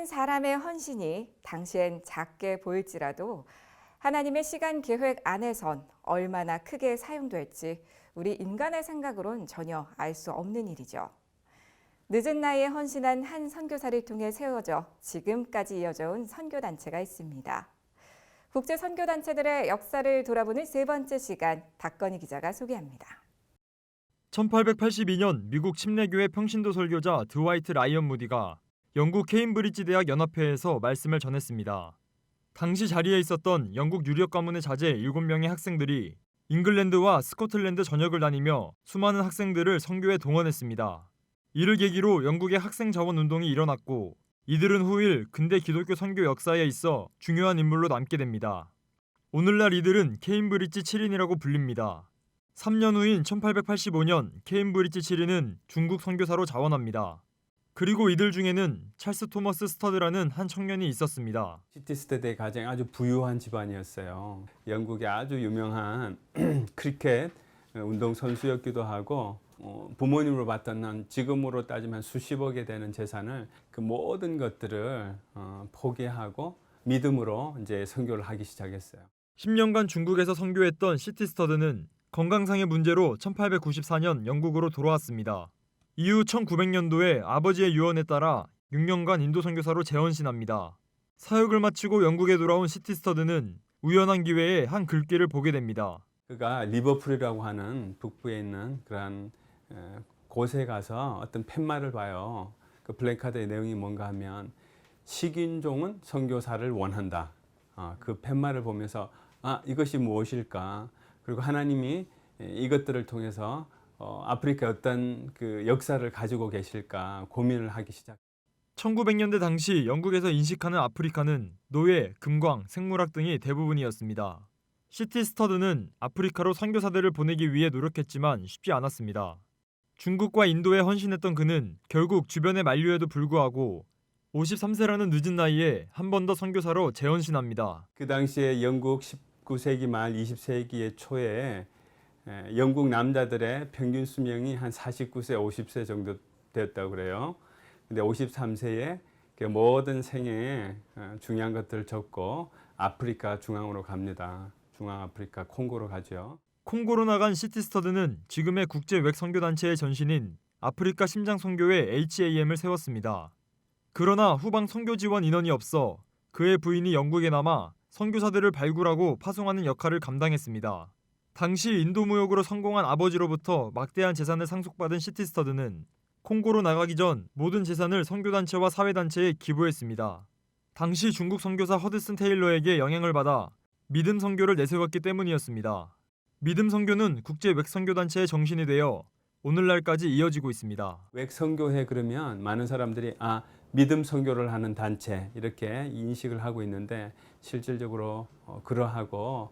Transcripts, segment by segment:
한 사람의 헌신이 당시엔 작게 보일지라도 하나님의 시간 계획 안에선 얼마나 크게 사용될지 우리 인간의 생각으론 전혀 알 수 없는 일이죠. 늦은 나이에 헌신한 한 선교사를 통해 세워져 지금까지 이어져 온 선교단체가 있습니다. 국제 선교단체들의 역사를 돌아보는 세 번째 시간, 박건희 기자가 소개합니다. 1882년 미국 침례교회 평신도 설교자 드와이트 라이언 무디가 영국 케임브리지 대학 연합회에서 말씀을 전했습니다. 당시 자리에 있었던 영국 유력 가문의 자제 7명의 학생들이 잉글랜드와 스코틀랜드 전역을 다니며 수많은 학생들을 선교에 동원했습니다. 이를 계기로 영국의 학생 자원 운동이 일어났고 이들은 후일 근대 기독교 선교 역사에 있어 중요한 인물로 남게 됩니다. 오늘날 이들은 케임브리지 7인이라고 불립니다. 3년 후인 1885년 케임브리지 7인은 중국 선교사로 자원합니다. 그리고 이들 중에는 찰스 토머스 스터드라는 한 청년이 있었습니다. 시티스터드의 가정이 아주 부유한 집안이었어요. 영국의 아주 유명한 크리켓 운동 선수였기도 하고 부모님으로 봤던 한 지금으로 따지면 수십억에 되는 재산을 그 모든 것들을 포기하고 믿음으로 이제 선교를 하기 시작했어요. 10년간 중국에서 선교했던 시티스터드는 건강상의 문제로 1894년 영국으로 돌아왔습니다. 이후 1900년도에 아버지의 유언에 따라 6년간 인도 선교사로 재헌신합니다. 사역을 마치고 영국에 돌아온 시티스터드는 우연한 기회에 한 글귀를 보게 됩니다. 그가 리버풀이라고 하는 북부에 있는 그런 곳에 가서 어떤 팻말을 봐요. 그 플래카드의 내용이 뭔가 하면 식인종은 선교사를 원한다. 그 팻말을 보면서 이것이 무엇일까? 그리고 하나님이 이것들을 통해서 아프리카에 어떤 그 역사를 가지고 계실까 고민을 하기 시작. 1900년대 당시 영국에서 인식하는 아프리카는 노예, 금광, 생물학 등이 대부분이었습니다. 시티스터드는 아프리카로 선교사들을 보내기 위해 노력했지만 쉽지 않았습니다. 중국과 인도에 헌신했던 그는 결국 주변의 만류에도 불구하고 53세라는 늦은 나이에 한 번 더 선교사로 재헌신합니다. 그 당시에 영국 19세기 말 20세기의 초에 영국 남자들의 평균 수명이 한 49세, 50세 정도 되었다고 그래요. 근데 53세에 모든 생애에 중요한 것들을 접고 아프리카 중앙으로 갑니다. 중앙 아프리카 콩고로 가죠. 콩고로 나간 시티스터드는 지금의 국제 외 선교단체의 전신인 아프리카 심장선교회 HAM을 세웠습니다. 그러나 후방 선교 지원 인원이 없어 그의 부인이 영국에 남아 선교사들을 발굴하고 파송하는 역할을 감당했습니다. 당시 인도 무역으로 성공한 아버지로부터 막대한 재산을 상속받은 시티스터드는 콩고로 나가기 전 모든 재산을 선교단체와 사회단체에 기부했습니다. 당시 중국 선교사 허드슨 테일러에게 영향을 받아 믿음 선교를 내세웠기 때문이었습니다. 믿음 선교는 국제 외 선교단체의 정신이 되어 오늘날까지 이어지고 있습니다. 외 선교회 그러면 많은 사람들이 믿음 선교를 하는 단체 이렇게 인식을 하고 있는데 실질적으로 그러하고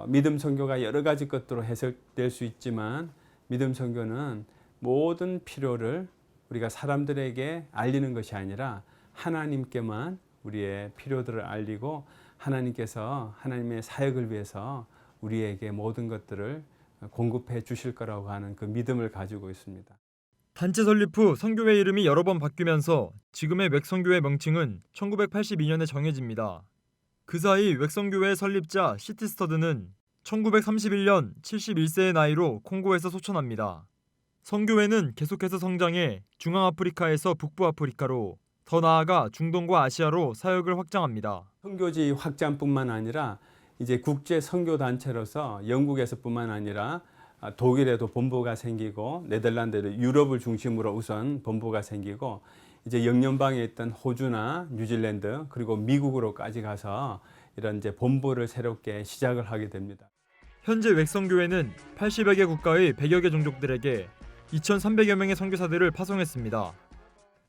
믿음 선교가 여러 가지 것들로 해석될 수 있지만 믿음 선교는 모든 필요를 우리가 사람들에게 알리는 것이 아니라 하나님께만 우리의 필요들을 알리고 하나님께서 하나님의 사역을 위해서 우리에게 모든 것들을 공급해 주실 거라고 하는 그 믿음을 가지고 있습니다. 단체 설립 후 선교회 이름이 여러 번 바뀌면서 지금의 맥선교회 명칭은 1982년에 정해집니다. 그 사이 웩선교회의 설립자 시티스터드는 1931년 71세의 나이로 콩고에서 소천합니다. 선교회는 계속해서 성장해 중앙아프리카에서 북부아프리카로 더 나아가 중동과 아시아로 사역을 확장합니다. 선교지 확장뿐만 아니라 이제 국제 선교 단체로서 영국에서뿐만 아니라 독일에도 본부가 생기고 네덜란드에도 유럽을 중심으로 우선 본부가 생기고 이제 영연방에 있던 호주나 뉴질랜드 그리고 미국으로까지 가서 이런 이제 본부를 새롭게 시작을 하게 됩니다. 현재 웩선교회는 80여 개 국가의 100여 개 종족들에게 2,300여 명의 선교사들을 파송했습니다.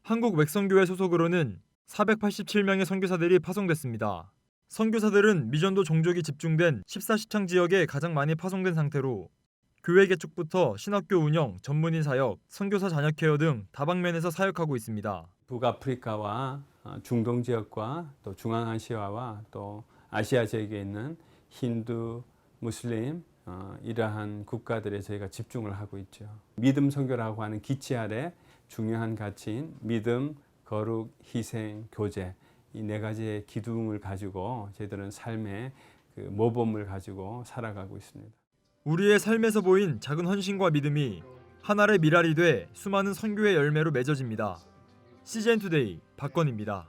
한국 웩선교회 소속으로는 487명의 선교사들이 파송됐습니다. 선교사들은 미전도 종족이 집중된 14시창 지역에 가장 많이 파송된 상태로 교회 개축부터 신학교 운영, 전문인 사역, 선교사 자녀 케어 등 다방면에서 사역하고 있습니다. 북아프리카와 중동 지역과 또 중앙아시아와 또 아시아 지역에 있는 힌두, 무슬림 이러한 국가들에 저희가 집중을 하고 있죠. 믿음 선교라고 하는 기치 아래 중요한 가치인 믿음, 거룩, 희생, 교제 이 네 가지의 기둥을 가지고 저희들은 삶의 그 모범을 가지고 살아가고 있습니다. 우리의 삶에서 보인 작은 헌신과 믿음이 한 알의 밀알이 돼 수많은 선교의 열매로 맺어집니다. CGN 투데이 박건입니다.